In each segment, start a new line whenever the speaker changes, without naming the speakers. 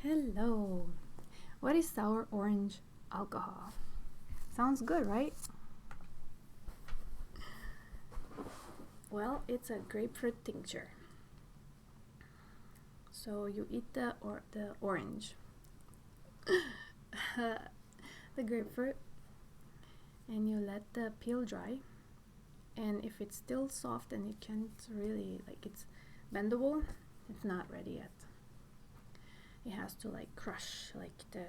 Hello. What is sour orange alcohol? Sounds good, right? Well, it's a grapefruit tincture. So you eat the orange, the grapefruit, and you let the peel dry. And if it's still soft and it can't really, it's bendable, it's not ready yet. It has to crush the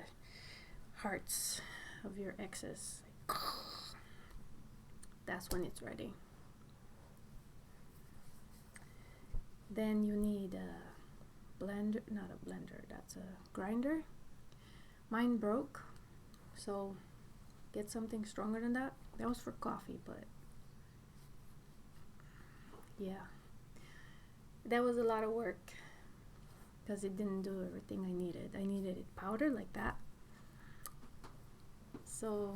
hearts of your exes. That's when it's ready. Then you need a blender, not a blender, that's a grinder. Mine broke, so get something stronger than that. That was for coffee, but yeah, that was a lot of work because it didn't do everything I needed. I needed it powdered like that. So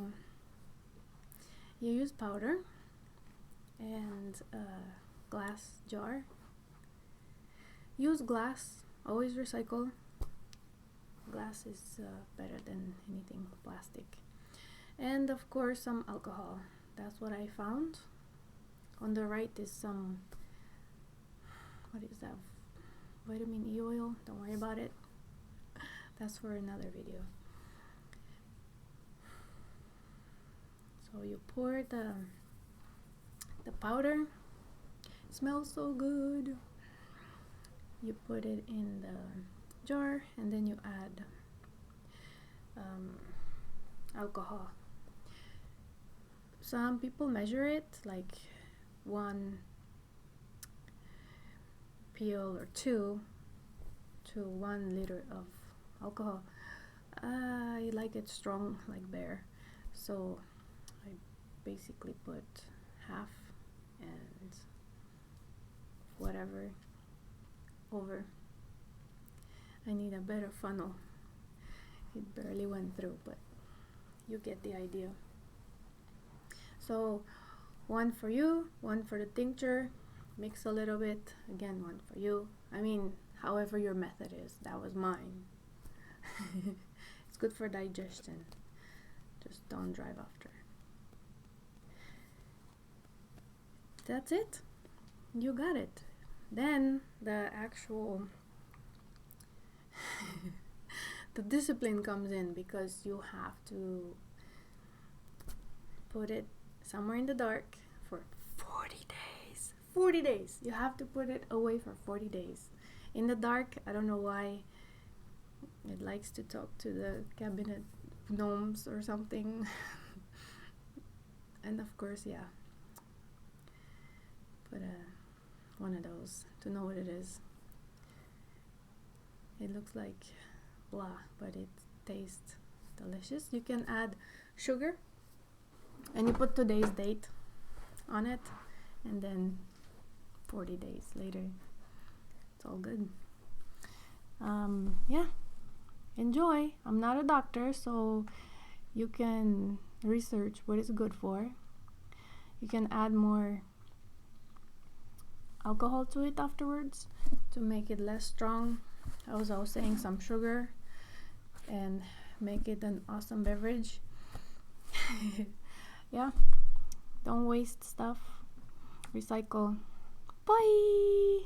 you use powder and a glass jar. Use glass, always recycle. Glass is better than anything plastic. And of course some alcohol. That's what I found. On the right is some, what is that? Vitamin E oil. Don't worry about it. That's for another video. So you pour the powder. It smells so good. You put it in the jar and then you add alcohol. Some people measure it like 1 peel or 2 to 1 liter of alcohol. I like it strong like bear, so I basically put half and whatever over. I need a better funnel. It barely went through, but you get the idea. So 1 for you, 1 for the tincture. Mix a little bit. Again, 1 for you. I mean, however your method is. That was mine. It's good for digestion. Just don't drive after. That's it. You got it. Then the actual the discipline comes in, because you have to put it somewhere in the dark for 40 days. 40 days. You have to put it away for 40 days. In the dark, I don't know why. It likes to talk to the cabinet gnomes or something. And of course, yeah. Put one of those to know what it is. It looks like blah, but it tastes delicious. You can add sugar and you put today's date on it, and then 40 days later it's all good. Yeah, enjoy. I'm not a doctor, so you can research what it's good for. You can add more alcohol to it afterwards to make it less strong. I was also saying some sugar and make it an awesome beverage. Yeah, don't waste stuff. Recycle. Bye.